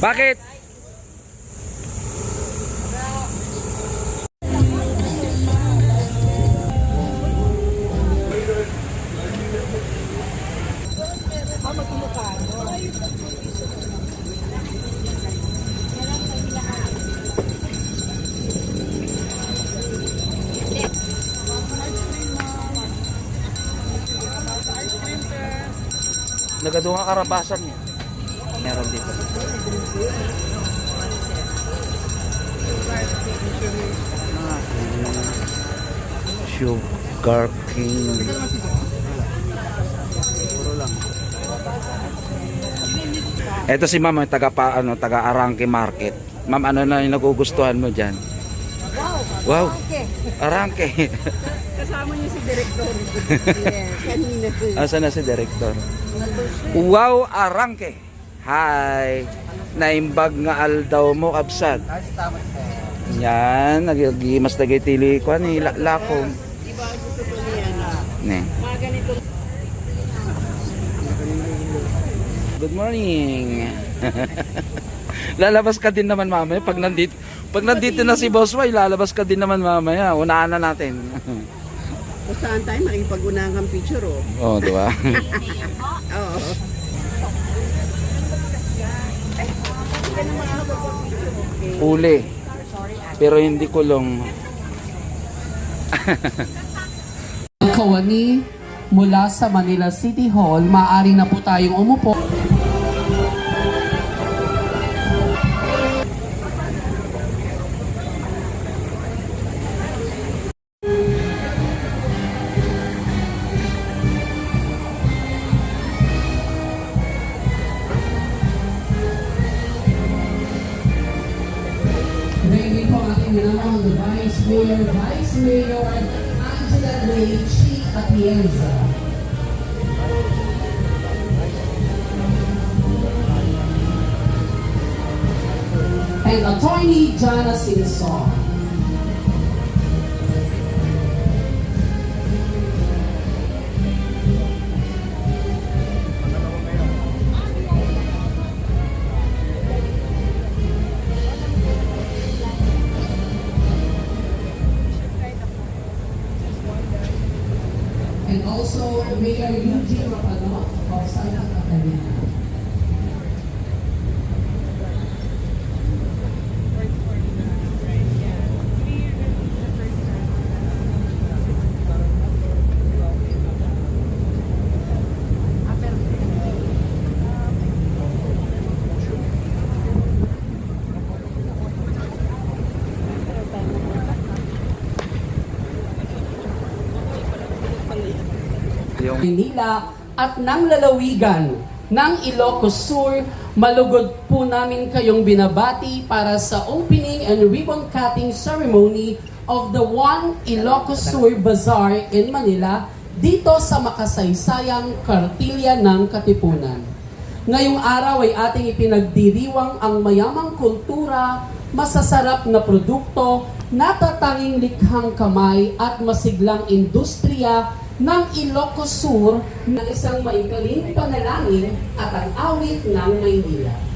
Bakit? Nagadunga karabasan niya. Meron dito. Sugar King. Ito si Ma'am, taga Arangke Market. Ma'am, ano na yung nagugustuhan mo diyan? Wow. Arangke. Kasama niyo si Director. Yes, kanina. Asan na si Director? Wow, Arangke. Hi. Naimbag nga aldaw mo kabsat. Yan, nagimas na tili ko ni lakong. Iba gusto ko niya na. Ne. Mga ganito. Good morning. Lalabas ka din naman mamaya pag nandito na si Boss Way, lalabas ka din naman mamaya. Unahan na natin. Kung saan tayo makipag-unahan kang picture, oh. Oh, di ba? Oo. Uli. Pero hindi kulong. Kawani mula sa Manila City Hall, maaari na po tayong umupo. Ngayon po ang ating minamahal na Vice Mayor Angela May Chi Atienza. And Attorney Jana Sinson. And also Mayor Eugene Rapano of Santa Catarina. Manila at ng lalawigan ng Ilocos Sur, malugod po namin kayong binabati para sa opening and ribbon cutting ceremony of the One Ilocos Sur Bazaar in Manila dito sa makasaysayang Kartilya ng Katipunan. Ngayong araw ay ating ipinagdiriwang ang mayamang kultura, masasarap na produkto, natatanging likhang kamay at masiglang industriya ng Ilocos Sur ng isang maikaling panalangin at ang awit ng Maynila.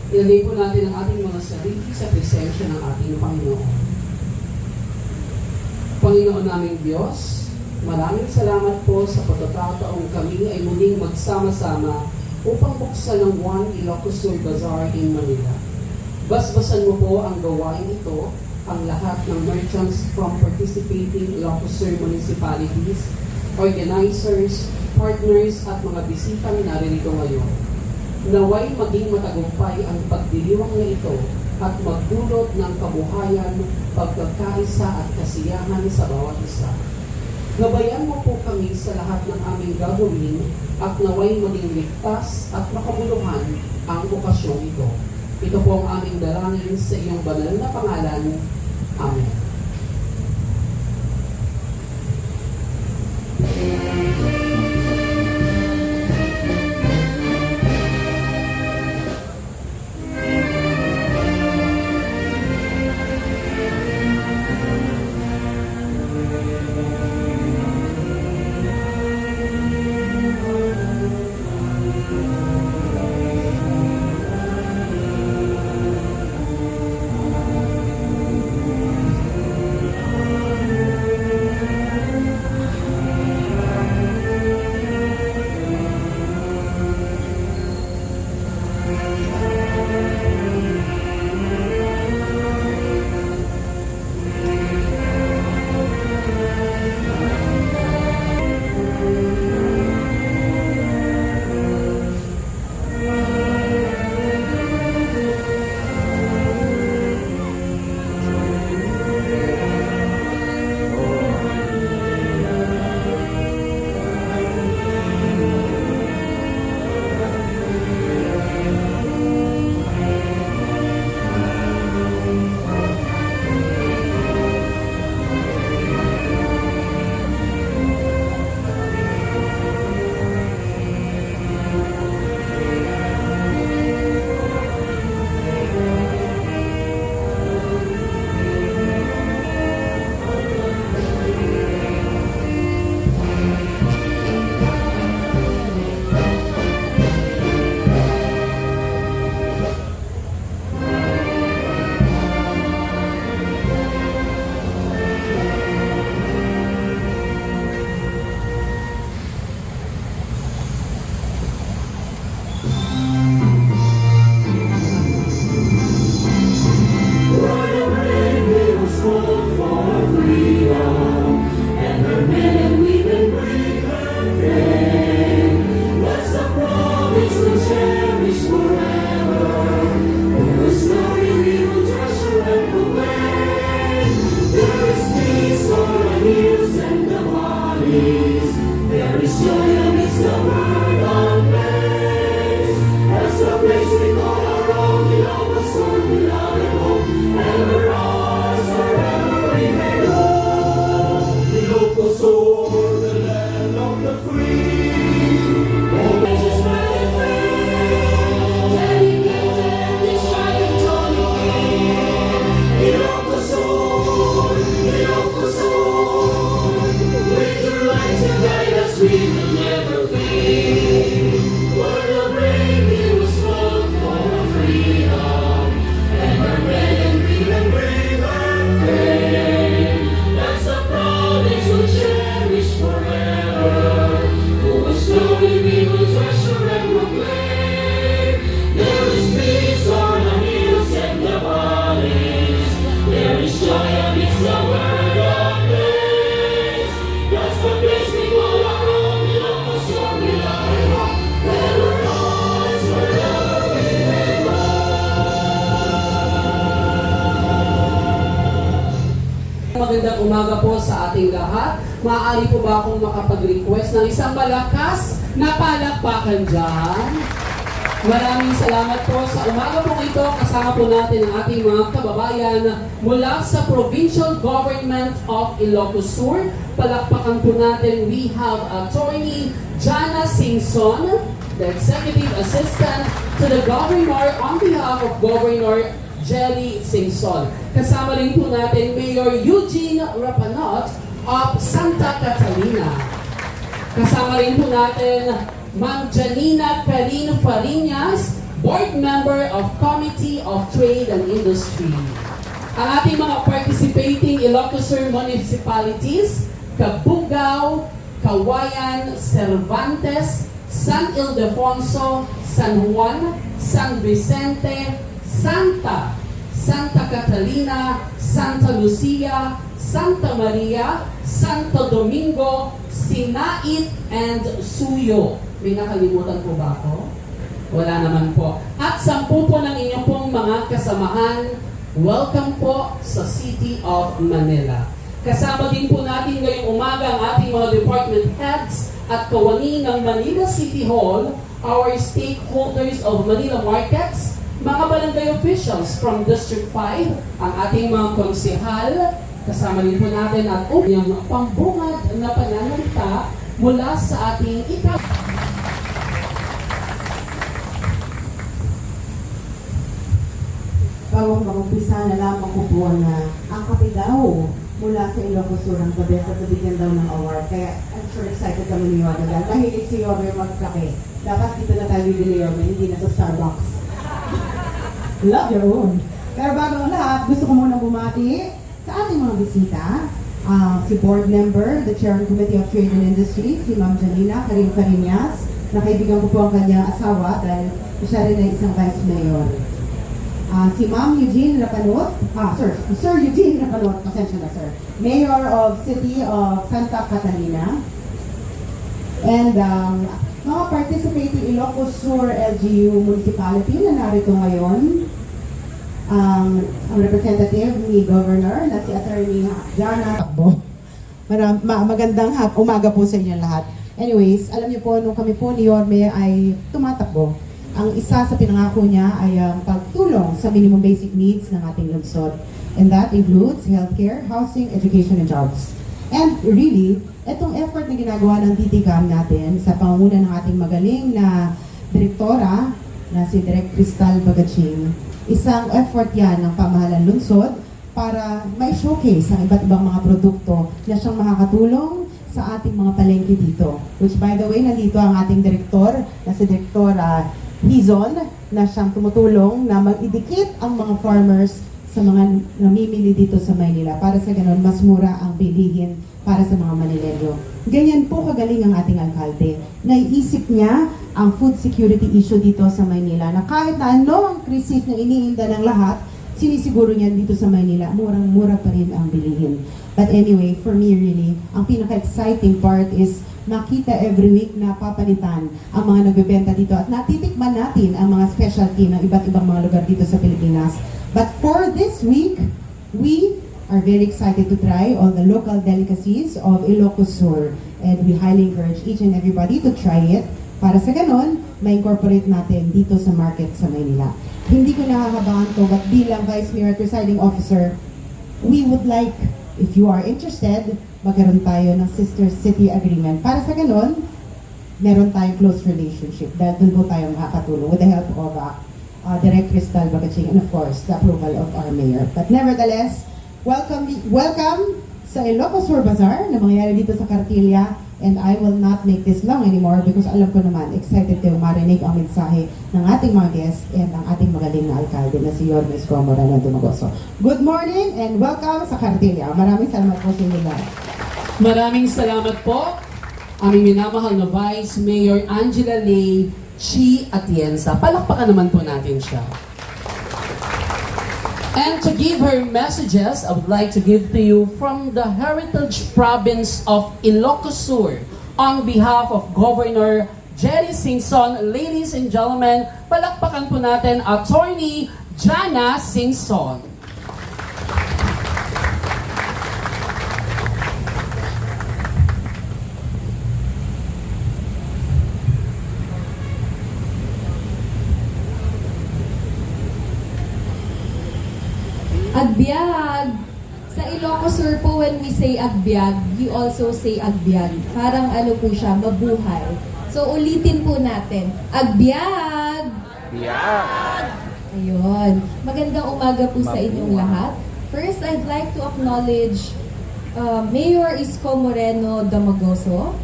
Ilagay po natin ang ating mga sarili sa presensya ng ating Panginoon. Panginoon naming Diyos, maraming salamat po sa pagkakataong kami ay muling magsama-sama upang buksan ang One Ilocos Sur Bazaar in Manila. Basbasan mo po ang gawain ito ang lahat ng merchants from participating Ilocos Sur municipalities, organizers, partners at mga bisitang naririto ngayon. Naway maging matagumpay ang pagdiriwang na ito at magdulot ng kabuhayan, pagkakaisa at kasiyahan sa bawat isa. Gabayan mo po kami sa lahat ng aming gagawin at naway maging ligtas at makabuluhan ang okasyong ito. Ito po ang aming dalangin sa iyong banal na pangalan. Amen. Magandang umaga po sa ating lahat. Maaari po ba akong makapag-request ng isang malakas na palakpakan dyan? Maraming salamat po sa umaga po ito. Kasama po natin ang ating mga kababayan mula sa Provincial Government of Ilocos Sur. Palakpakan po natin, we have Attorney Jana Singson, the Executive Assistant to the Governor on behalf of Governor Jelly Singson. Kasama rin po natin Mayor Eugene Rapanot of Santa Catalina. Kasama rin po natin Ma'am Janina Karin Farinas, Board Member of Committee of Trade and Industry. Ang ating mga participating Ilocos Sur municipalities, Cabugao, Kawayan, Cervantes, San Ildefonso, San Juan, San Vicente, Santa Catalina, Santa Lucia, Santa Maria, Santo Domingo, Sinait, and Suyo. May nakalimutan po ba ako? Wala naman po. At 10 po ng inyong pong mga kasamahan, welcome po sa City of Manila. Kasama din po natin ngayong umaga ang ating mga department heads at kawani ng Manila City Hall, our stakeholders of Manila Markets, mga barangay officials from District 5, ang ating mga konsehal, kasama din po natin at yung pambungad na pananalita mula sa ating Bago mag-umpisa na lamang ko po na ang kape daw mula sa Ilocos Sur ang gabi at nabigyan daw ng award. Kaya I'm sure excited kami ni Yorme dahil mahilig si Yorme magkape. Dapat dito na tayo bibili Yorme, hindi na sa Starbucks. Love your own. Pero bago ang lahat, gusto ko muna bumati sa ating mga bisita. Si board member, the chair ng Committee of Trade and Industry, si Ma'am Janina Karim Cariñas, na kaibigan ko po ang kanyang asawa dahil siya rin ay isang vice mayor. Si Ma'am Eugene Rapanot, Sir Eugene Rapanot, pasensya na sir, Mayor of City of Santa Catalina. And mga participating Ilocos Sur LGU Municipality na narito ngayon, ang representative ni Governor na si Attorney Jana Takbo. Magandang umaga po sa inyo lahat. Anyways, alam niyo po, nung kami po ni Yorme ay tumatakbo, ang isa sa pinangako niya ay ang pagtulong sa minimum basic needs ng ating lungsod. And that includes healthcare, housing, education, and jobs. And really, itong effort na ginagawa ng DTCAM natin sa pangunguna ng ating magaling na direktora na si Direk Cristal Bagaching, isang effort yan ng pamahalaan lungsod para ma-showcase ang iba't ibang mga produkto na siyang makakatulong sa ating mga palengke dito. Which by the way, nandito ang ating direktor na si Direktora Hizon na siyang tumutulong na mag-idikit ang mga farmers sa mga namimili dito sa Maynila para sa ganun mas mura ang bilihin para sa mga Manileño. Ganyan po kagaling ang ating alkalde. Naiisip niya ang food security issue dito sa Maynila na kahit na ano ang krisis na iniinda ng lahat, sinisiguro niya dito sa Maynila, murang-mura pa rin ang bilihin. But anyway, for me really, ang pinaka-exciting part is makita every week na papalitan ang mga nagbebenta dito at natitikman natin ang mga specialty ng iba't ibang mga lugar dito sa Pilipinas. But for this week, we are very excited to try all the local delicacies of Ilocos Sur, and we highly encourage each and everybody to try it para sa ganon, ma-incorporate natin dito sa market sa Maynila. Hindi ko nakakabangan to, but bilang Vice Mayor at Presiding Officer, we would like, if you are interested, magkaroon tayo ng sister city agreement. Para sa ganon, meron tayong close relationship dahil doon po tayo makakatulong with the help of Direk Cristal Bagaching and of course, the approval of our mayor. But nevertheless, welcome sa Ilocos Sur Bazaar na mangyayari dito sa Cartilla, and I will not make this long anymore because alam ko naman, excited kayong marinig ang mensahe ng ating mga guests and ang ating magaling na alkalde na si Yorme Isko Moreno Dumagoso. Good morning and welcome sa Cartilla. Maraming salamat po sa inyo lahat. Maraming salamat po, aming minamahal na Vice Mayor Angela Lay Chi Atienza. Palakpakan naman po natin siya. And to give her messages, I would like to give to you from the Heritage Province of Ilocos Sur on behalf of Governor Jerry Singson. Ladies and gentlemen, palakpakan po natin Attorney Jana Singson. Agbyag! Sa Ilocos Sur po, when we say agbyag, we also say agbyag. Parang ano po siya, mabuhay. So ulitin po natin, agbyag! Yeah. Ayun. Magandang umaga po sa inyong lahat. First, I'd like to acknowledge Mayor Isko Moreno Damagoso,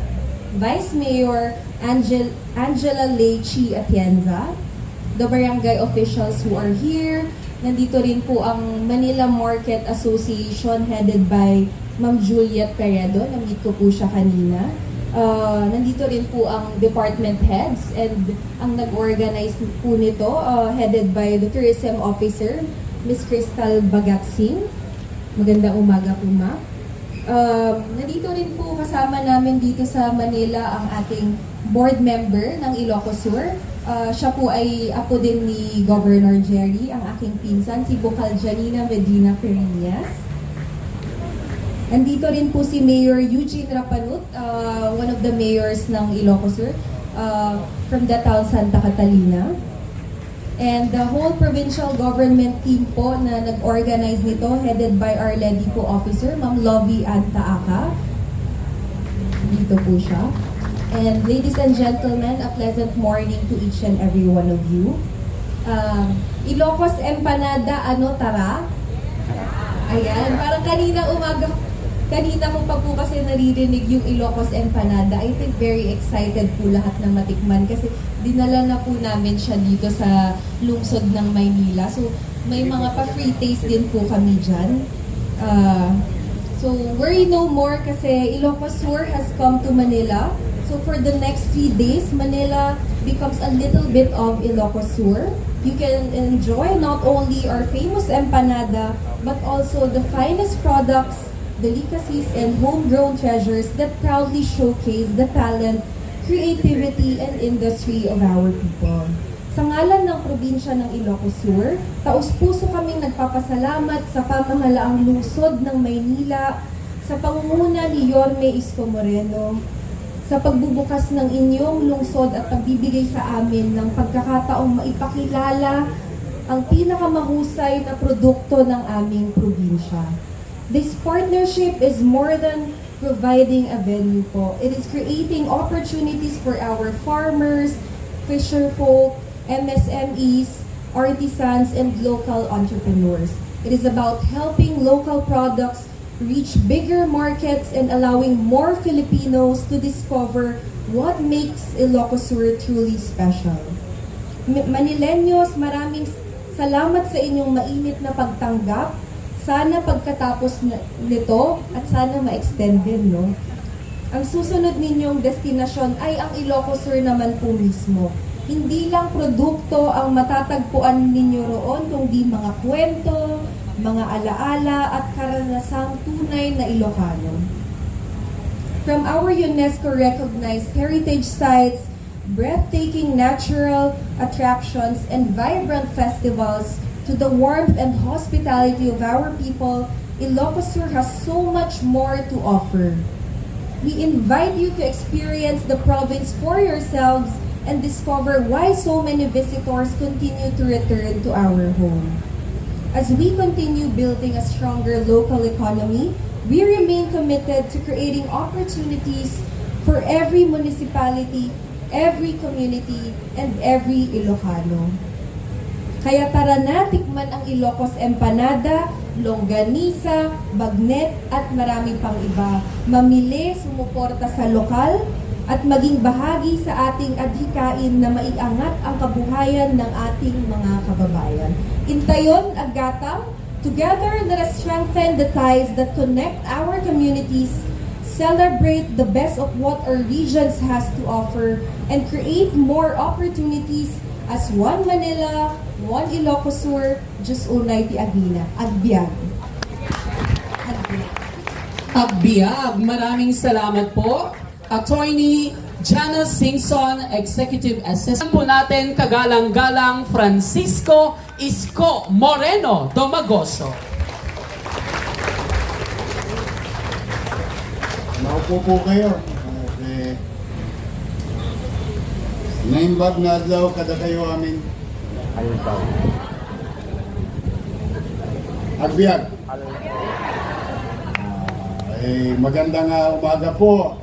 Vice Mayor Angela Lay Chi Atienza, the barangay officials who are here. Nandito rin po ang Manila Market Association headed by Ma'am Juliet Peredo. Namit ko po siya kanina. Nandito rin po ang department heads and ang nag-organize po nito headed by the tourism officer Miss Crystal Bagatsing. Magandang umaga po, ma'am. Nandito rin po kasama namin dito sa Manila ang ating board member ng Ilocos Sur. Siya po ay apo din ni Governor Jerry, ang aking pinsan, si Bukal Janina Medina Ferinas. Nandito rin po si Mayor Eugene Rapanut, one of the mayors ng Ilocos Sur, from the town Santa Catalina. And the whole provincial government team po na nag-organize nito, headed by our Lady po officer, Ma'am Lovie Antaaka. Dito po siya. And ladies and gentlemen, a pleasant morning to each and every one of you. Ilocos Empanada, ano tara? Ayan, parang kanina ko pa po kasi naririnig yung Ilocos Empanada. I think very excited po lahat na matikman kasi dinala na po namin siya dito sa lungsod ng Maynila. So, may mga pa-free taste din po kami dyan. So, worry no more kasi Ilocos Sur has come to Manila. So, for the next 3 days, Manila becomes a little bit of Ilocos Sur. You can enjoy not only our famous empanada, but also the finest products, delicacies, and homegrown treasures that proudly showcase the talent, creativity, and industry of our people. Sa ngalan ng probinsya ng Ilocos Sur, taus-puso kaming nagpapasalamat sa pamahalaang lungsod ng Maynila, sa pangunguna ni Yorme Isko Moreno, sa pagbubukas ng inyong lungsod at pagbibigay sa amin ng pagkakataong maipakilala ang pinakamahusay na produkto ng aming probinsya. This partnership is more than providing a venue po. It is creating opportunities for our farmers, fisherfolk, MSMEs, artisans, and local entrepreneurs. It is about helping local products reach bigger markets and allowing more Filipinos to discover what makes Ilocos Sur truly special. Manileños, maraming salamat sa inyong mainit na pagtanggap. Sana pagkatapos nito at sana ma-extend din, no? Ang susunod ninyong destinasyon ay ang Ilocos Sur naman po mismo. Hindi lang produkto ang matatagpuan ninyo roon, kundi mga kwento, mga alaala at karanasang tunay na Ilocano. From our UNESCO-recognized heritage sites, breathtaking natural attractions, and vibrant festivals, to the warmth and hospitality of our people, Ilocos Sur has so much more to offer. We invite you to experience the province for yourselves and discover why so many visitors continue to return to our home. As we continue building a stronger local economy, we remain committed to creating opportunities for every municipality, every community, and every Ilocano. Kaya tara na, tikman ang Ilocos Empanada, longganisa, bagnet, at marami pang iba. Mamili, sumuporta sa lokal, at maging bahagi sa ating adhikain na maiangat ang kabuhayan ng ating mga kababayan. Intayon, Agatang, together let us strengthen the ties that connect our communities, celebrate the best of what our regions has to offer, and create more opportunities as one Manila, one Ilocos Sur, Diyos unay ti Agina. Agbiag. Agbiag, maraming salamat po. Attorney Jana Singson, Executive Assistant po natin, kagalang-galang Francisco Isko Moreno Domagoso. Naupo po kayo. Okay. Naimbag na adlaw kada kayo amin. Agbiag. Magandang umaga po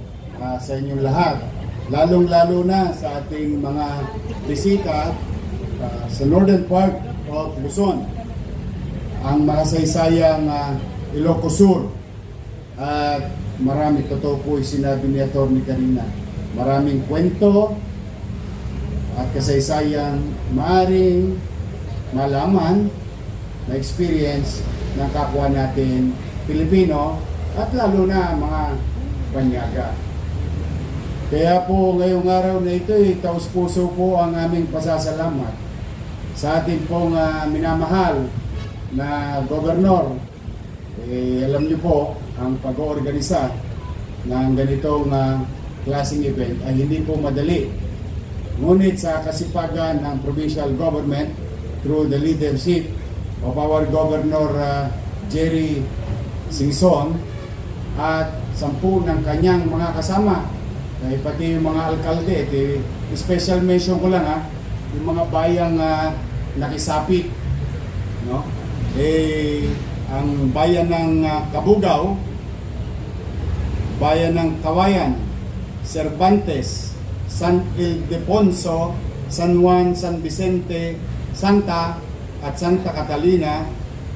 sa inyong lahat. Lalong-lalo na sa ating mga bisita sa northern part of Luzon. Ang makasaysayang Ilocos Sur. At marami, totoo po yung sinabi ni Atty. kanina. Maraming kwento at kasaysayang maaring malaman na experience ng kapwa natin Pilipino at lalo na mga banyaga. Kaya po ngayong araw na ito, taus-puso po ang aming pasasalamat sa ating pong minamahal na gobernador, alam niyo po, ang pag-oorganisa ng ganitong klaseng event ay hindi po madali. Ngunit sa kasipagan ng provincial government through the leadership of our Governor Jerry Singson at 10 ng kanyang mga kasama, pati yung mga alkalde, special mention ko lang yung mga bayang nakisapit, no? Ang bayan ng Cabugao, bayan ng Kawayan, Cervantes, San Ildefonso, San Juan, San Vicente, Santa at Santa Catalina,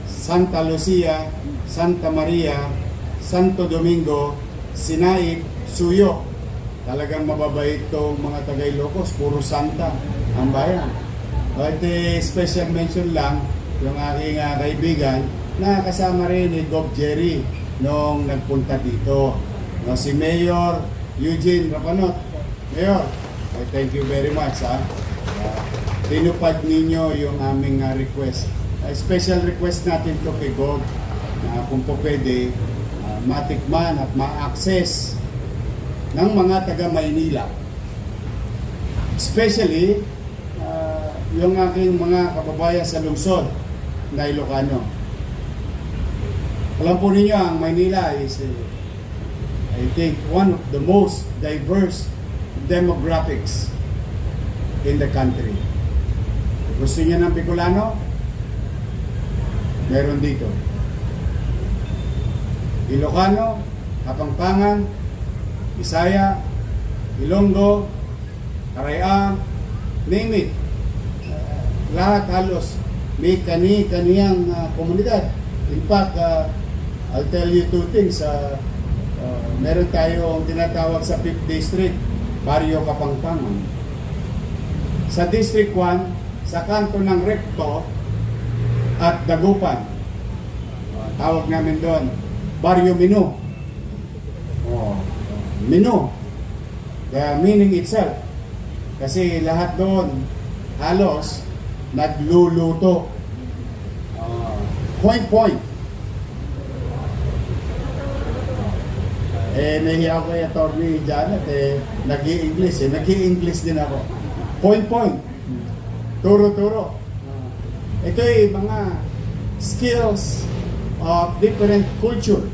Santa Lucia, Santa Maria, Santo Domingo, Sinaig, Suyo. Talagang mababait itong mga taga Ilocos, puro Santa ang bayan. At special mention lang yung aking kaibigan na kasama rin ni Gov. Jerry nung nagpunta dito. No, si Mayor Eugene Rapanot. Mayor, thank you very much. Tinupad ninyo yung aming request. Special request natin to kay Gov na kung po pwede matikman at ma-access ng mga taga Maynila. Especially yung aking mga kababayan sa lungsod na Ilocano. Alam po ninyo, ang Maynila is I think one of the most diverse demographics in the country. Gusto niyo ng Bicolano? Meron dito. Ilocano, Kapampangan, Bisaya, Ilonggo, Karayaan, name it. Lahat halos may kani-kaniyang komunidad. In fact, I'll tell you two things. Meron tayong tinatawag sa 5th District, Barrio Kapampangan. Sa District 1, sa kanto ng Recto at Dagupan, tawag namin doon, Barrio Mino. Mino. The meaning itself. Kasi lahat doon, halos, nagluluto. Point. Nahiya ako kay Atty. Janet, nag-i-English. Nag-i-English din ako. Point. Turo. Ito ay mga skills of different culture.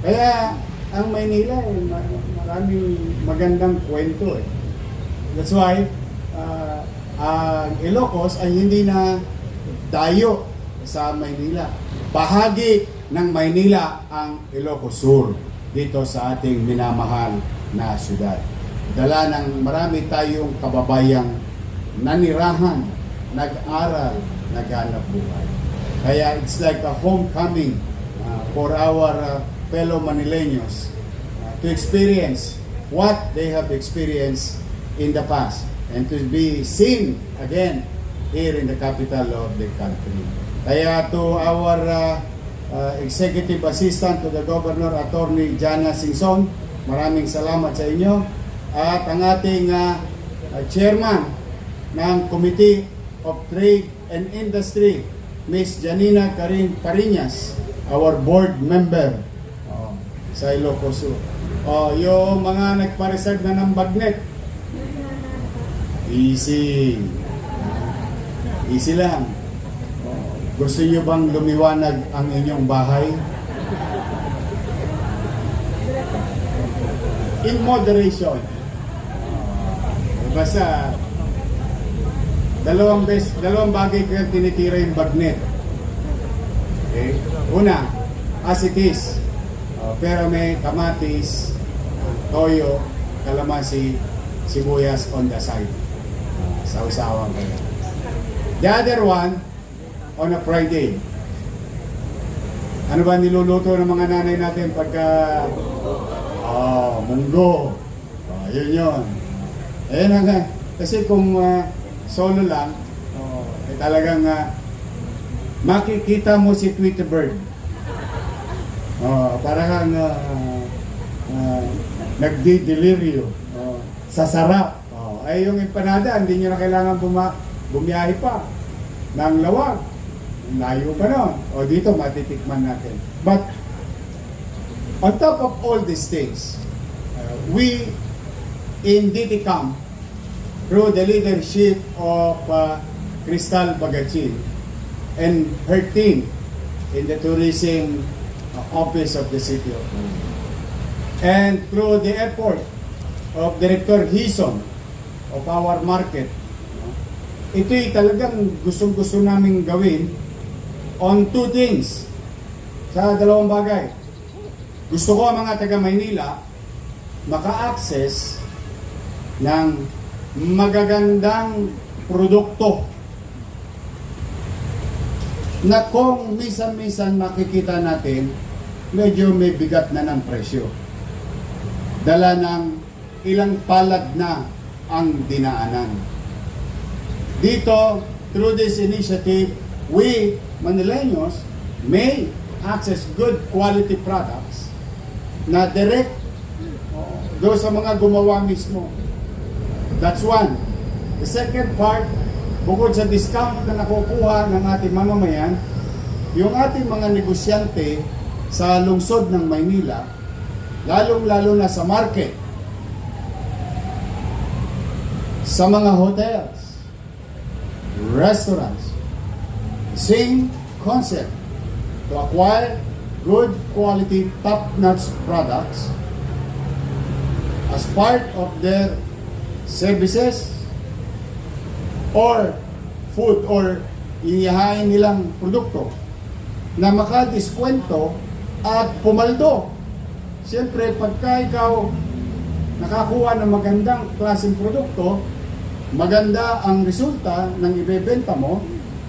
Kaya, ang Maynila, maraming magandang kwento. That's why, ang Ilocos ay hindi na dayo sa Maynila. Bahagi ng Maynila ang Ilocos Sur dito sa ating minamahal na syudad. Dala ng marami tayong kababayang nanirahan, nag-aral, naghanap buhay. Kaya it's like a homecoming for our fellow Manileños to experience what they have experienced in the past and to be seen again here in the capital of the country. Kaya to our Executive Assistant to the Governor, Attorney Jana Singson, maraming salamat sa inyo. At ang ating Chairman ng Committee of Trade and Industry, Ms. Janina Karin Pariñas, our board member sa Ilocos Sur. Yung mga nagpa-reserve na ng bagnet, easy lang. Gusto nyo bang lumiwanag ang inyong bahay? In moderation. Basta dalawang bagay kaya tinitira yung bagnet. Okay? Una, as it is. Pero may kamatis, toyo, kalamansi, sibuyas on the side. Sausawan kayo. The other one, on a Friday. Ano ba niluluto ng mga nanay natin pagka munggo? Yun. Kasi kung solo lang, talagang makikita mo si Tweety Bird. Parang nagdi-deliryo sa sarap. Ay yung empanada, hindi nyo na kailangan bumiyahe pa ng lawag. layo pa nun. O dito, matitikman natin. But, on top of all these things, we in DTCAM, through the leadership of Crystal Bagachin and her team in the tourism office of the city of Manila, and through the effort of Director Hison of our market, ito'y talagang gustong-gusto namin gawin on two things, sa dalawang bagay. Gusto ko ang mga taga Maynila maka-access ng magagandang produkto na kung minsan-minsan makikita natin medyo may bigat na ng presyo. Dala ng ilang palad na ang dinaanan. Dito, through this initiative, we, Manileños, may access good quality products na direct doon sa mga gumawa mismo. That's one. The second part, bukod sa discount na nakukuha ng ating mamamayan, yung ating mga negosyante sa lungsod ng Maynila, lalong-lalo na sa market, sa mga hotels, restaurants, same concept to acquire good quality, top-notch products as part of their services or food or ihahain nilang produkto na makadiskwento at pumaldo. Siyempre, pagka ikaw nakakuha ng magandang klaseng produkto, maganda ang resulta ng ibebenta mo,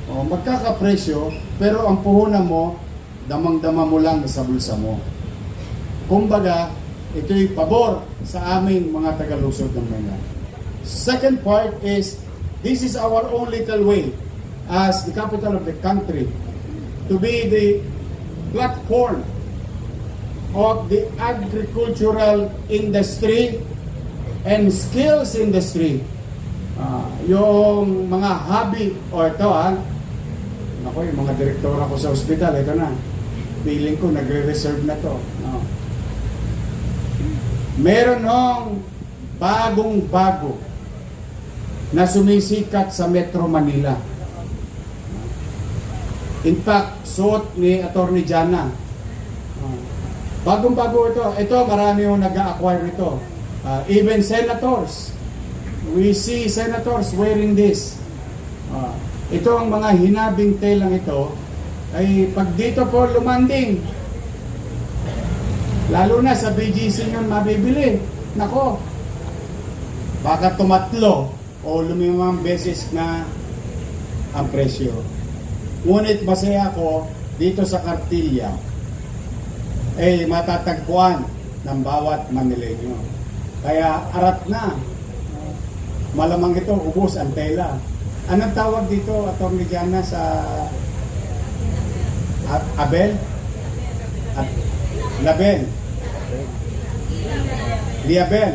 o magkakapresyo, pero ang puhunan mo, damang-dama mo lang sa bulsa mo. Kumbaga, ito'y pabor sa aming mga taga-lungsod ng Maynila. Second part is, this is our own little way as the capital of the country to be the platform of the agricultural industry and skills industry. Yung mga hobby, o ito ako, yung mga direktor ako sa ospital, ito na, feeling ko nagre-reserve na to. Meron nung bagong-bago na sumisikat sa Metro Manila. In fact, suot ni Atty. Jana. Bagong-bago ito. Ito, marami yung nag-acquire ito. Even senators. We see senators wearing this. Ito ang mga hinabing telang ito ay pag dito po lumanding, lalo na sa BGC nang mabibili, nako, baka tumatlo o lumimang beses na ang presyo. Ngunit masaya ako dito sa Cartilla ay matatagpuan ng bawat Manileño. Kaya arat na. Malamang ito, ubos ang tela. Anong tawag dito, Atty. Jana, sa Abel? At Label? Liabel?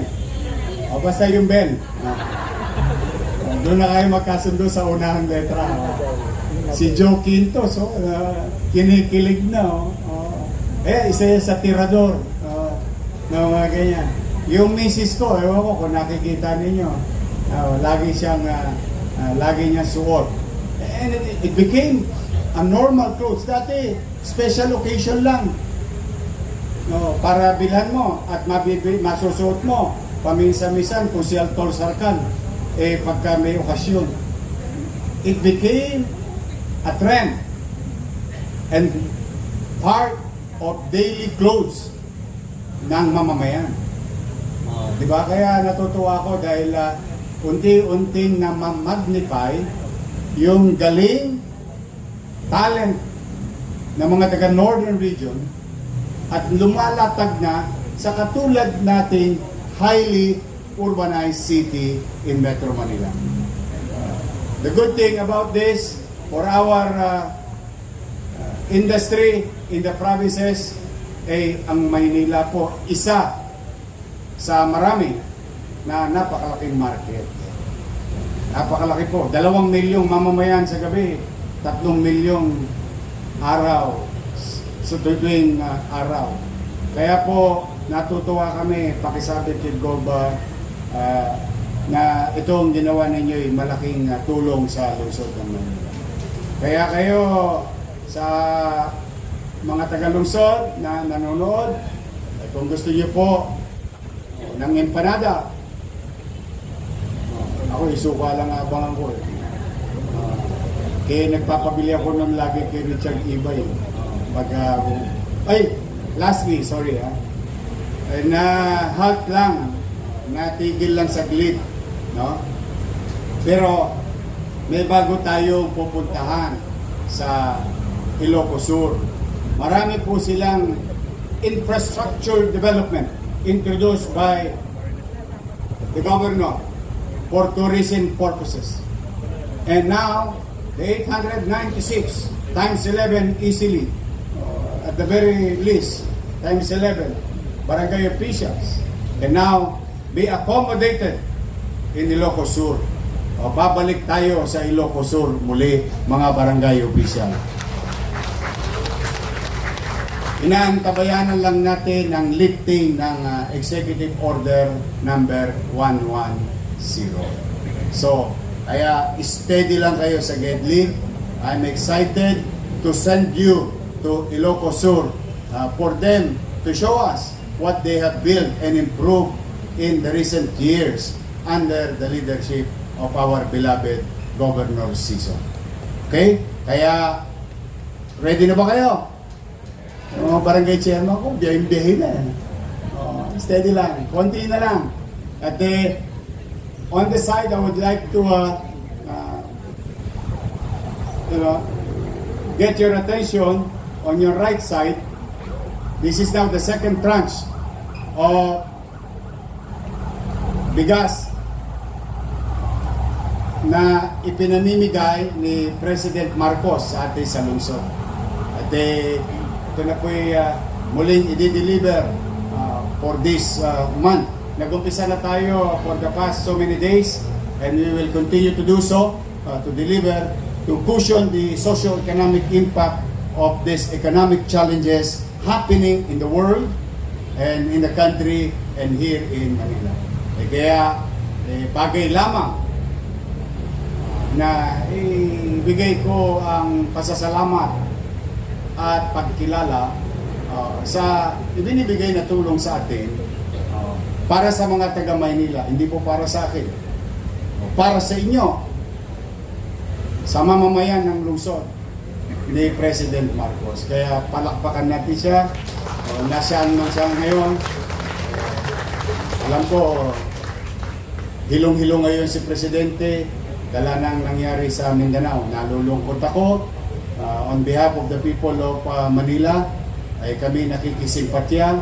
O basta yung Bel. Doon na kayo magkasundo sa unahang letra. Si Joe Quintos, kinikilig na. Isa yan sa tirador. Na mga ganyan. Yung misis ko, ewan ko kung nakikita ninyo, lagi niyang suot. And it became a normal clothes. Dati, special occasion lang. Para bilhan mo at masusuot mo paminsan-minsan kung si Altol Sarkan pagka may okasyon. It became a trend and part of daily clothes ng mamamayan. Diba? Kaya natutuwa ako dahil unti-unting na ma-magnify yung galing, talent ng mga taga Northern Region at lumalatag na sa katulad nating highly urbanized city in Metro Manila. The good thing about this, for our industry in the provinces, ang Maynila po, isa sa marami na napakalaking market. Napakalaki po. 2 milyong mamamayan sa gabi 3 milyong araw sa tuwing araw. Kaya po, natutuwa kami, pakisabi kay Goba, na itong ginawa ninyo ay malaking tulong sa lungsod ng Manila. Kaya kayo sa mga taga-lungsod na nanonood, kung gusto niyo po ng empanada, ako isuka lang abangan ko eh. Kaya nagpapabili ako ng lagi kay Richard Ibay. Lastly, sorry na halt lang, natigil lang saglit, no? Pero may bago tayong pupuntahan sa Ilocos Sur. Marami po silang infrastructure development introduced by the governor for tourism purposes. And now, the 896 times 11 easily, at the very least, times 11, barangay officials can now be accommodated in Ilocos Sur. Babalik tayo sa Ilocos Sur muli, mga barangay official. Inaantabayanan lang natin ang lifting ng Executive Order number 110. So, kaya steady lang kayo sa Gedli. I'm excited to send you to Ilocos Sur for them to show us what they have built and improved in the recent years under the leadership of our beloved Governor Siso. Okay? Kaya, ready na ba kayo? Mga barangay chairman ko, biyahin na. Steady lang, konti na lang. At on the side, I would like to get your attention on your right side. This is now the second tranche of bigas na ipinamimigay ni President Marcos sa atin sa lungsod. At ito na po muling i-deliver for this month. Nag-umpisa na tayo for the past so many days and we will continue to do so to deliver, to cushion the socio-economic impact of these economic challenges happening in the world and in the country and here in Manila. Kaya bagay lamang na ibigay ko ang pasasalamat at pagkilala sa ibinibigay na tulong sa atin para sa mga taga Maynila, hindi po para sa akin, para sa inyo, sa mamamayan ng lungsod ni President Marcos. Kaya palakpakan natin siya, nasaan man siya ngayon. Alam ko, hilong-hilong ngayon si Presidente, dala nang nangyari sa Mindanao. Nalulungkot ako. On behalf of the people of Manila, ay kami nakikisimpatya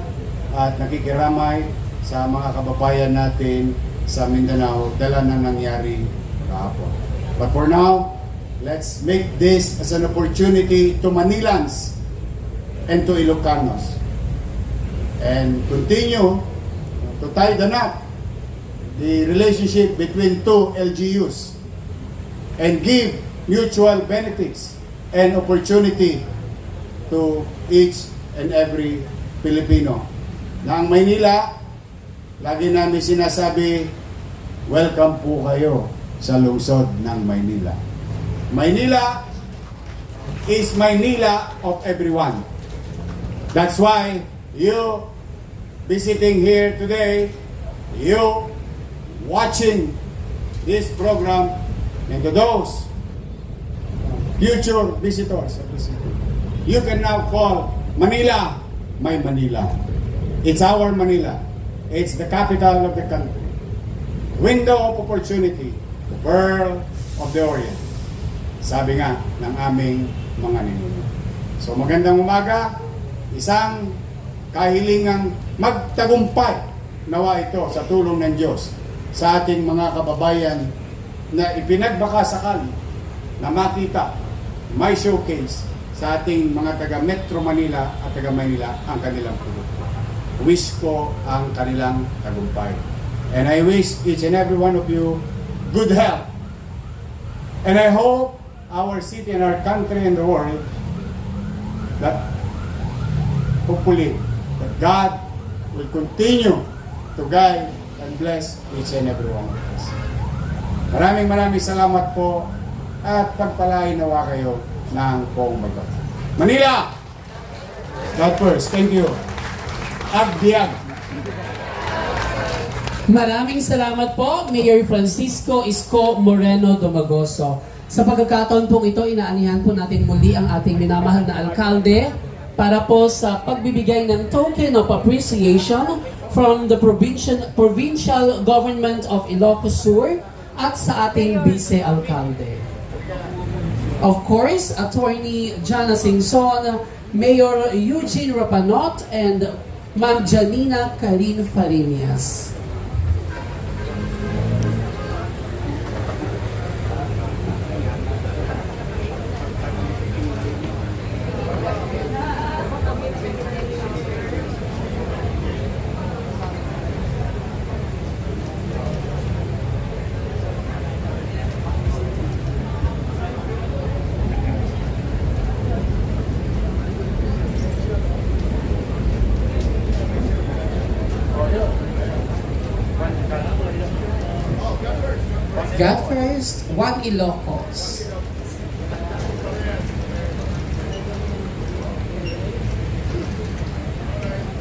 at nakikiramay sa mga kababayan natin sa Mindanao dala ng nangyari kahapon. But for now, let's make this as an opportunity to Manilans and to Ilocanos and continue to tie the knot, the relationship between two LGUs and give mutual benefits and opportunity to each and every Filipino. Na ang Maynila, lagi namin sinasabi, welcome po kayo sa lungsod ng Maynila. Maynila is Maynila of everyone. That's why you visiting here today, you watching this program, and to those future visitors of the city, you can now call Manila my Manila. It's our Manila. It's the capital of the country. Window of opportunity, the pearl of the Orient. Sabi nga ng aming mga ninuno. So magandang umaga, isang kahilingang magtagumpay nawa ito sa tulong ng Diyos sa ating mga kababayan na ipinagbaka sakali na makita, may showcase sa ating mga taga Metro Manila at taga Maynila ang kanilang produkto. Wish ko ang kanilang tagumpay. And I wish each and every one of you good health. And I hope our city and our country and the world, that hopefully that God will continue to guide and bless each and every one of us. Maraming salamat po at pagpalain nawa kayo ng buong bagat. Manila! God first. Thank you. Agbiag. Maraming salamat po, Mayor Francisco Isko Moreno Domagoso. Sa pagkakataon pong ito, inaanihan po natin muli ang ating minamahal na alkalde para po sa pagbibigay ng token of appreciation from the provincial government of Ilocos Sur at sa ating vice-alkalde. Of course, Attorney Jana Singson, Mayor Eugene Rapanot, and Ma'am Janina Karin Farinias. God first, One Ilocos.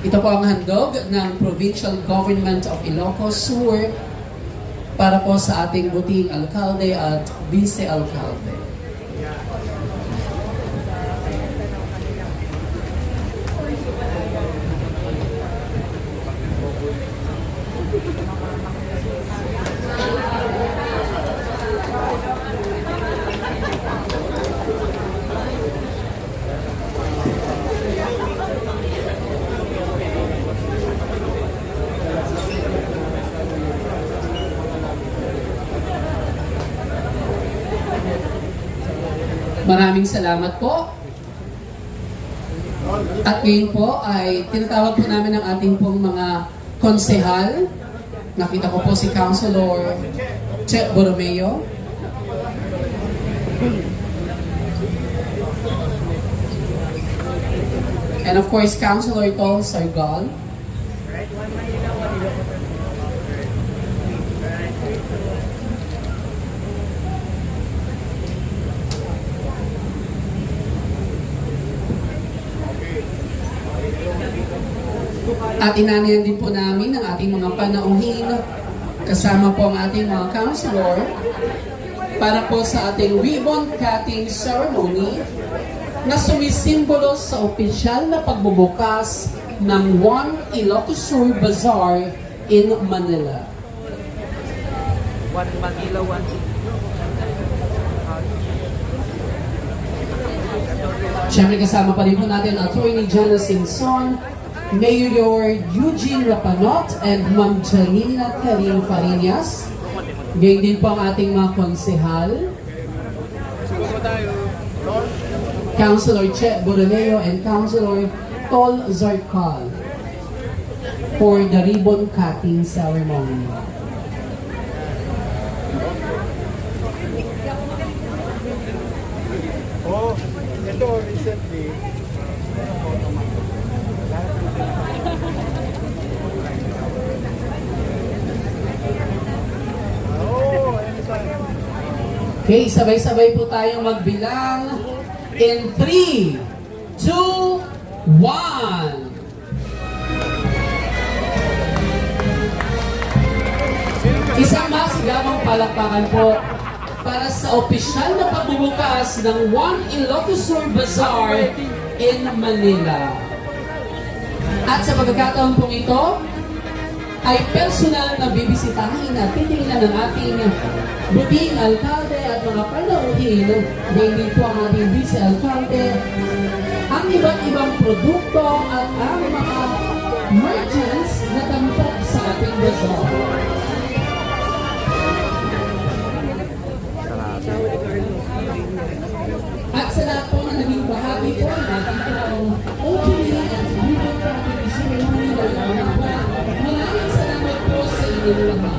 Ito po ang handog ng Provincial Government of Ilocos Sur para po sa ating buting alkalde at vice-alkalde. Maraming salamat po. At ngayon po ay tinatawag po namin ang ating pong mga konsehal. Nakita ko po si Councilor Che Borromeo. And of course, Councilor Tol Sargal. At inanayan din po namin ang ating mga panauhin kasama po ang ating mga councilor para po sa ating ribbon cutting ceremony na sumisimbolo sa opisyal na pagbubukas ng One Ilocos Sur Bazaar in Manila. One Manila, one. Siyempre kasama pa rin po natin Attorney Jana Singson, Mayor Eugene Rapanot, and Ma'am Janina Karin Farinias. Gayun din po ang ating mga konsehal. Councilor Che Borromeo and Councilor Tol Zarcal for the ribbon cutting ceremony. Oh, ito recently. Okay, sabay-sabay po tayong magbilang in 3, 2, 1. Isang masigabang palakpakan po para sa opisyal na pagbubukas ng One Ilocos Sur Bazaar in Manila. At sa pagkakataon pong ito, ay personal na bibisitahin at titingnan ng ating buting alkalde at mga panauhin, hindi po ang ating vice-alkalde, ang iba't ibang produkto at ang mga merchants na tampok sa ating bazaar. At sa lahat po na naging bahagi po ng ating pong opening at ribbon cutting ceremony ng mga maraming salamat po sa inyong lahat.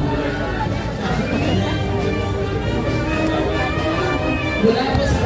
Mula po sa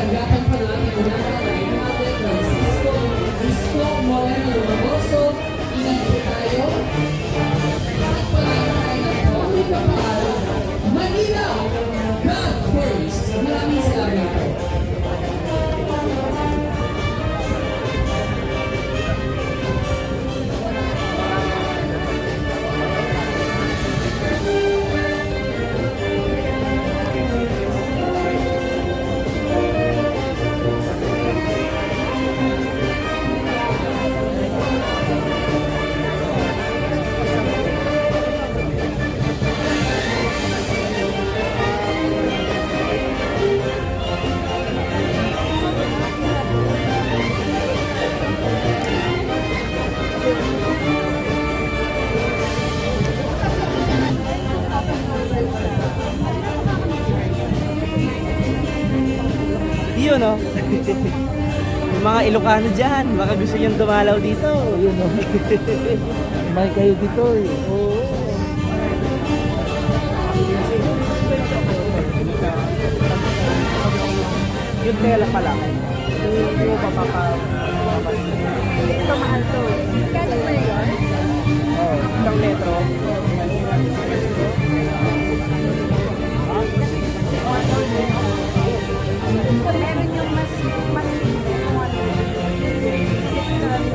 yun, no? Yung mga Ilocano dyan, baka gusto nyo dumalaw dito. Yun, no? May kayo dito, eh. Oo. Yung tela pa lang. Hindi mo Ito mahal to. Kano per yun? Oo, isang metro. Meron yung mas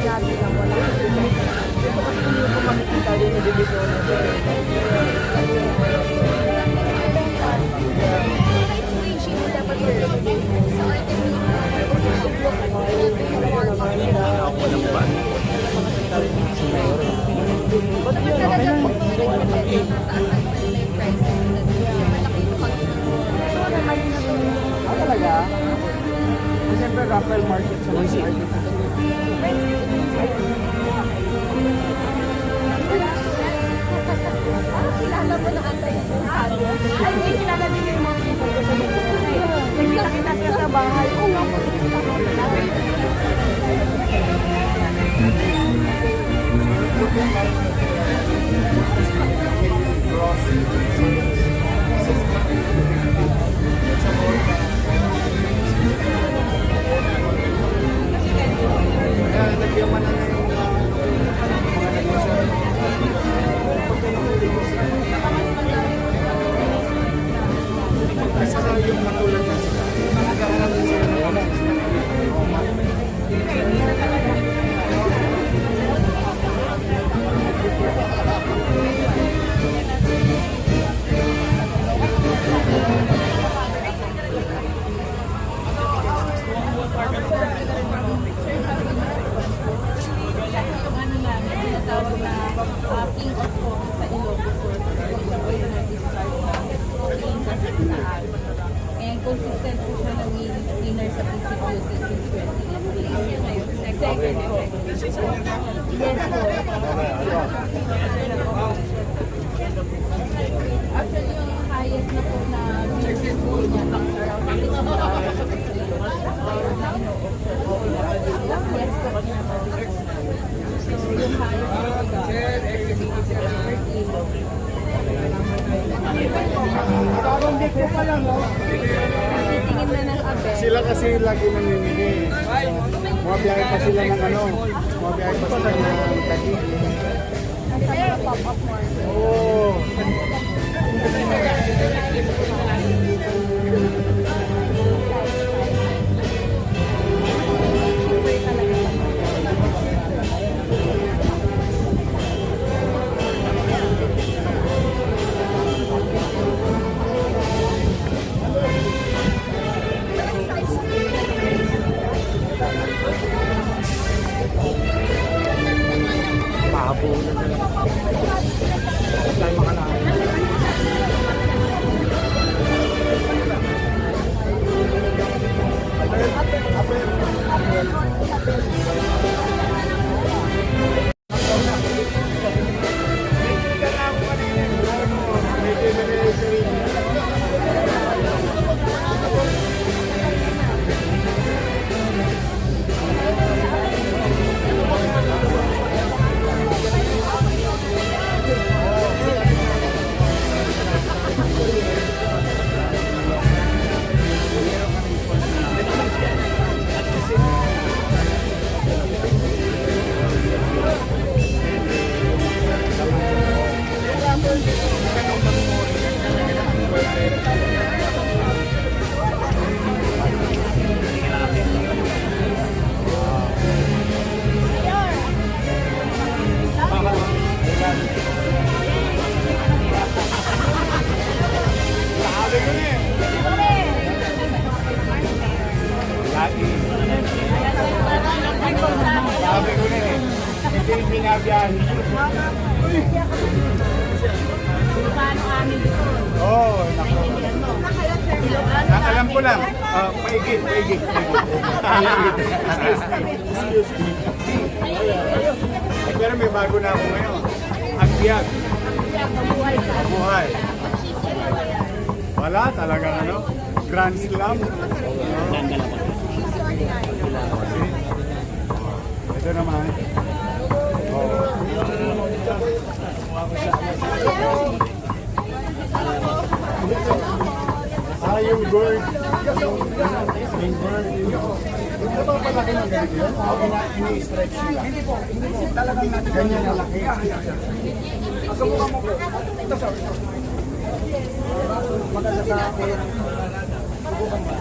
lagi lang wala. Ito kasi hindi ko makikita din sa division. Ah, talaga? Siyempre, Rafael Market sa mga artist. Kilala mo na ata yung ano? Ay, hindi kilala din yung mga people ko sa mga. Nagkita siya sa bahay. Oo, nga po. And consistent po siya na winner sa PCQ since 2018. Second po. Yes po. Actually, yung highest na po na winner po niya is around 6 Yes po. So, yung highest na po per kilo. Titingin na ng abe. Sila kasi lagi namimili. Mabiyahe pa sila ng ano, mabiyahe pa sila ng Taguig. Ang sabi na pop-up market. Oo. Super talaga. Sabi ko na eh, hindi binabiyahe. Paano amin dito? Oo, nako. Ang alam ko lang, maigit. Excuse me. Pero may bago na ako ngayon. Ang biyag. Mabuhay. Wala talaga ano, Grand Slam. Ito naman. Yung bird. Yung bird. Ito ba palaki ng ganito yun? O ini-stretch nila? Hindi po. Talagang ganyan na laki. Ito sa maganda sa akin. Subukan ba?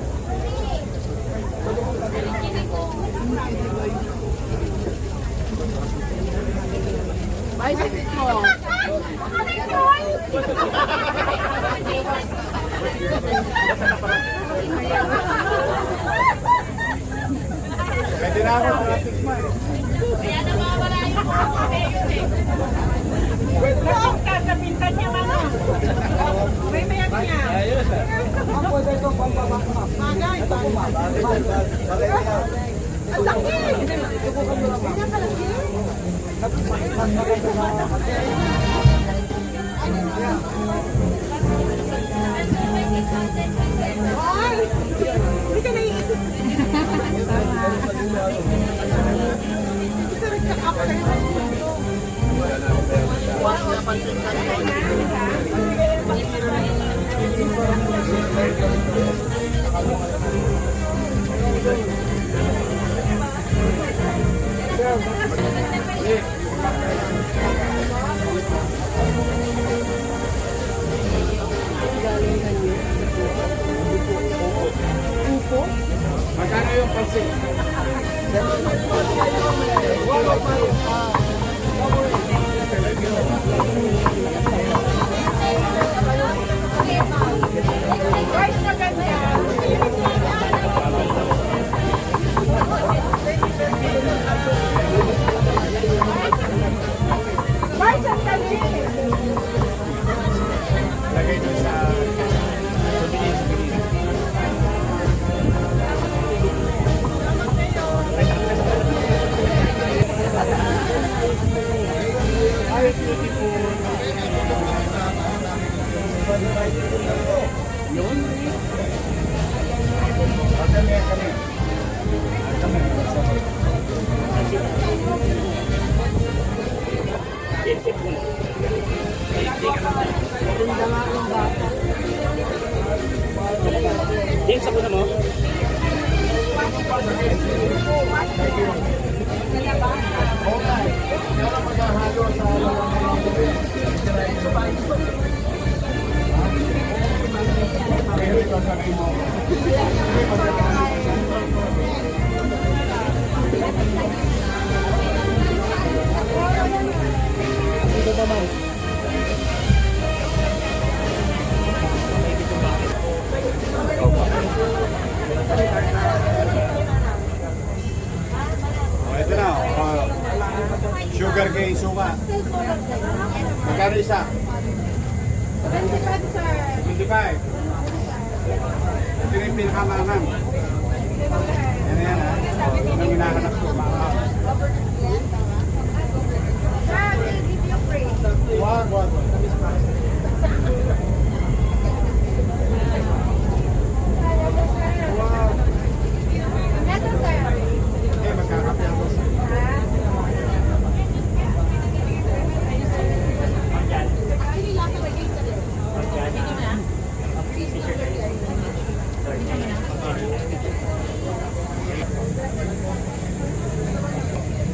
Bicycle mo. Pwede na ako sa tikman. Kaya nawawala yung mga yun eh. Ang kasabintan niya mga. May mayat niya. Ang pwede ito pampabakma. Magay. Ito po ma. Ang laki. Ganyan kalaki. Ay! Hindi ka naiisip. Isa rin ka ako na Magkano yung pansin? Guys, maganda. Guys, ang dali. Lagay doon sa James, ako na mo. ito na. Sugar cane suka. Magkano isa? 25, sir. 25. Ito yung pinakamangang. Yan yan ha. Ang hinahanap ko. Sir, we'll give you free. Wag. Ito, sir. Eh, magkakape ako.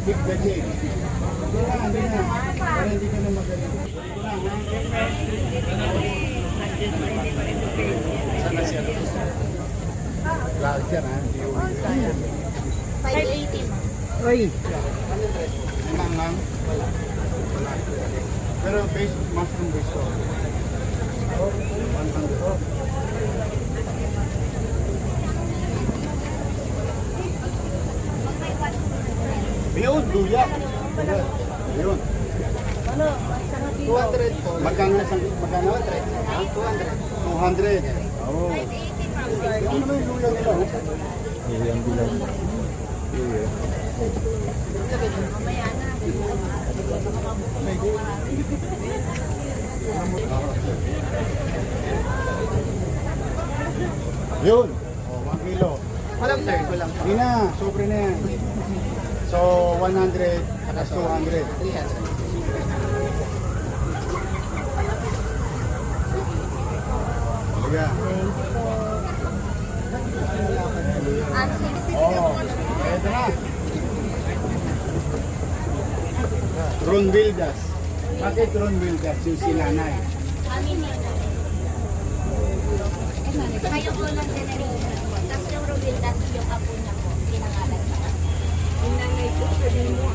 Big the cake. Hindi na. Para hindi ka na magaling. Sana siya. Lahat yan ha. 580. Ay! Mangang. Pero base, mushroom base ko. 100. Yun, luya. Yun. Ano? 200 po. Magkano na sang magkano? 200. 200. Oo. Ano naman yung luya nila? Yung bilang. Yun. Oh, 1 kilo. Walang sir, walang. Hindi na, sobre na yan. So, 100, saka 200. 300. Liga. Oh, eto na. Ron Vildas. Bakit Ron Vildas yung sinanay? Kayo po ng generation po. Tapos yung Robildas, yung apo niya po, pinangalan sa kanya. Yung nanay ko, sabihin mo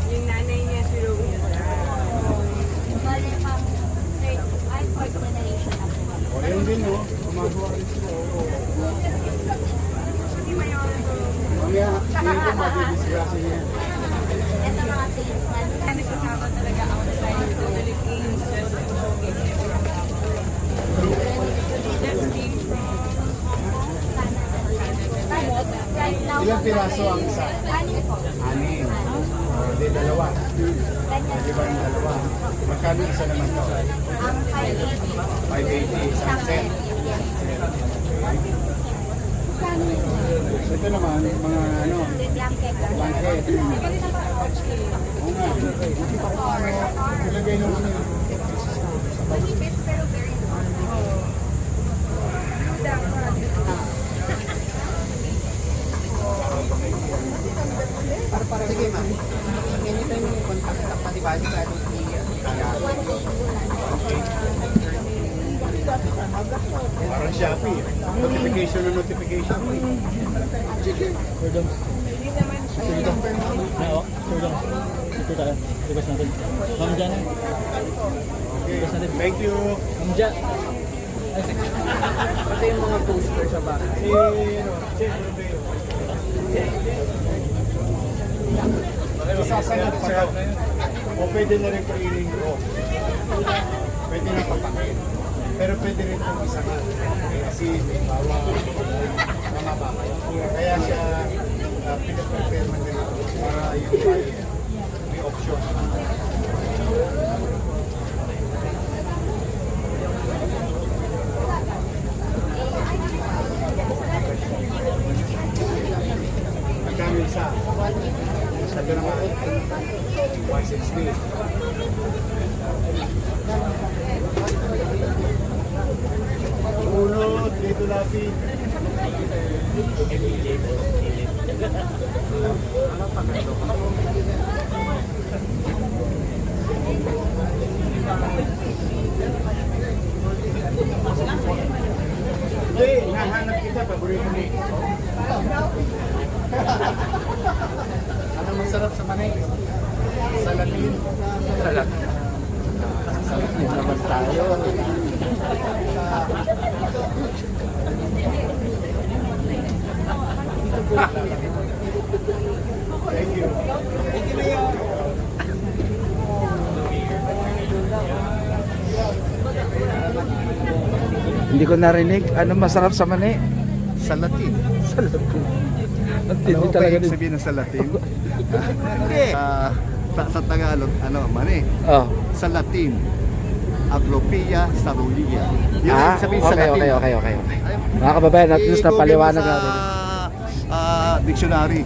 yung nanay niya si Robildas. Bale, pang third, ay, fourth generation na po. O, yun din, no? Gumagawa rin sila. Mamaya, hindi ko mabibisgrasya niya. Ito mga things na Nagkasama talaga outside the Philippines just to showcase everything. Just came from right now. Ilang piraso ang isa? Ano po? 6. Hindi, dalawa. Di ba yung dalawa? Magkano isa naman to? Ang 580. 580, isang set. Ito naman, mga ano, Blanket. blanket. Oo nga. Ilagay naman yun. Manipis pero very soft. Sige, ma'am. Anytime yung contact na patibali ka doon Parang Shopee. Notification na notification. Okay. Thank you. Pati yung mga poster sa back. Si, ano, isasanad siya. O pwede na rin training row. Pwede na papakit. Pero pwede rin itong isangan. Kasi may bawang mga bakit. Kaya siya pinaprepare man rin para yung may option. Magkano isa? Sabi naman, 160. Uno, dito natin. Hindi, nahanap kita, paborito mo. Ano masarap sa manay? Salatin. Salatin. Salatin naman tayo. Thank you. Thank you, Mayor. Hindi ko narinig. Ano masarap sa mani? Salatin. Salatin. Ano ba yung sabihin ng salatin? Hindi. Sa Tagalog, ano, mani. Oh. Sa Latin, Agropia Sarulia. Yun ang sabihin sa Latin. Okay. Mga kababayan, at least napaliwanag sa natin. dictionary.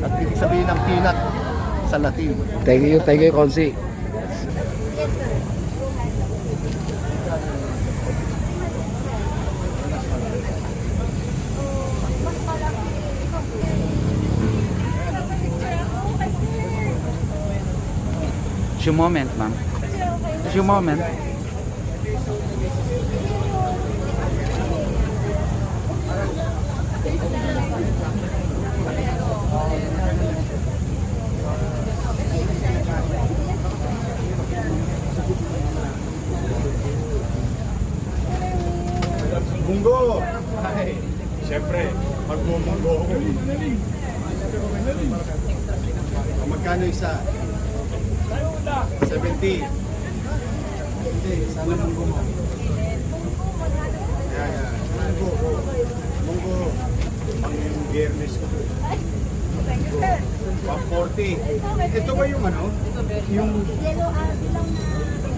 At ibig sabihin ng peanut sa Latin. Thank you, Konsi. It's your moment, ma'am. It's your moment. Munggo! Ay, siyempre, magmumunggo ako. Magkano isa? 70. Hindi, sana munggo mo. Yeah. Munggo. Ang biyernes ko doon. 140. Ito ba yung ano? Yung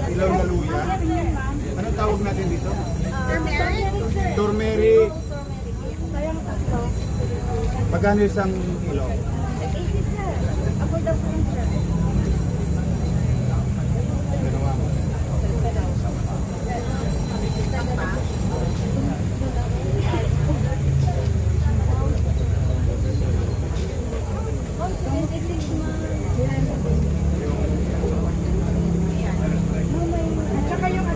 ilaw na luya? Anong tawag natin dito? Turmeric. Magkano isang kilo? 80 sir. Ako daw po yung sir. At saka yung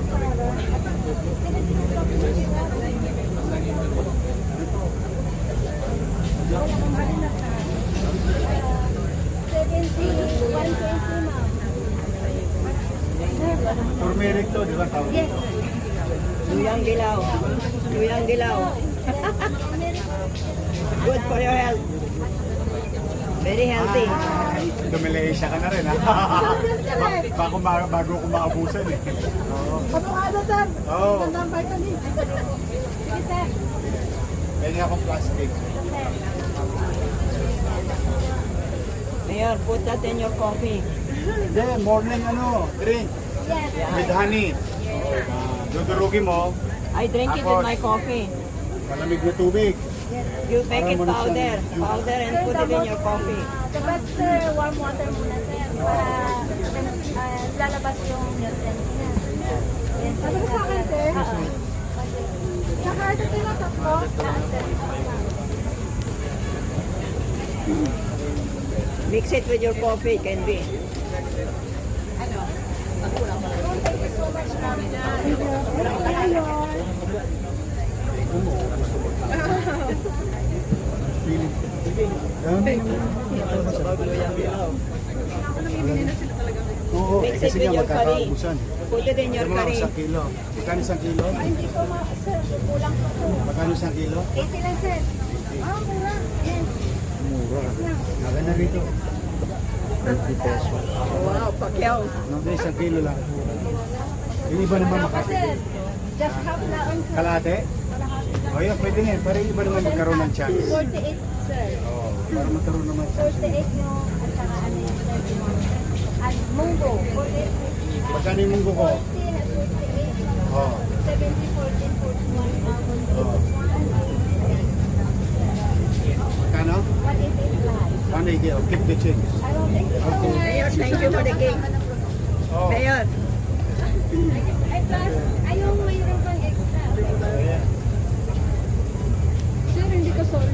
Turmeric to, di ba tawag? Yes. Luyang dilaw. Luyang dilaw. Good for your health. Very healthy. Dumileisya ka na rin, ha? Bago ko maabusan, eh. Avocado, sir. Oo. Gandang vitamins. Sige sir. Kaya akong plastic. Mayor, put that in your coffee. Hindi, morning drink. Yes. With honey. Dudurugin mo, I drink it with my coffee. malamig na tubig. You make it powder. Powder and put it in your coffee. The best sir, warm water muna sir para lalabas yung nutrients niya. Yes. Sabi ko sa akin, sir. Saka ito tinatak ko. Mix it with your coffee, can be. Oo, Mix it kasi with nga your curry. magkakaubusan. Put it in your Ito mga curry. isang kilo. Magkano isang kilo? Hindi ko sir, kulang po po. Magkano isang kilo? 80 lang sir. Ah, mura. Yes. Mura. Maganda rito. 30 pesos. Wow, Pacquiao. Hindi, isang kilo lang. Yung iba naman Ako makakita. sir, just half na on sir. Kalate? O yun, pwede na yun. Para yung iba naman magkaroon ng chance. 48 sir. Oo, para magkaroon naman ng chance. 48 yung at saka ano yung 31. At munggo, 48. Magkano yung munggo ko? 14 at 48. Oo. 70, 14, 41. Oo. Magkano? 188 lahat. 180. Oh, keep the change. I will thank you so much. Mayor, thank you for the cake. Oh. Mayor. Ay, plus, ayong mayroon pang extra. Sir, hindi ko sorry.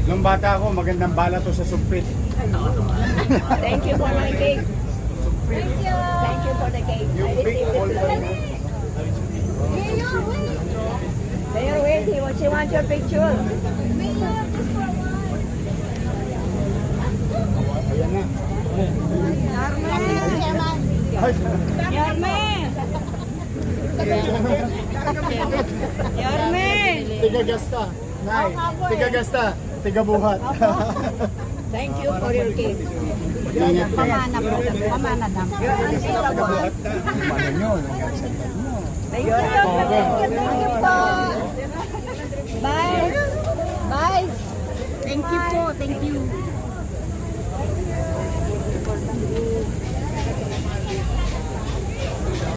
Nung bata ako, magandang bala to sa sumpit. Thank you for my cake. Thank you. Thank you for the cake. I Yung big received old it. one. Mayor, wait. Mayor, wait. She wants your picture. Mayor, just for a while. Ayan na. Yorme! Yorme! Tiga gasta. Nay, tiga gasta. Tiga buhat. Thank you for your cake. Ingat ka. Pamana dam. Ano nyo? Thank you. Thank you po. Bye!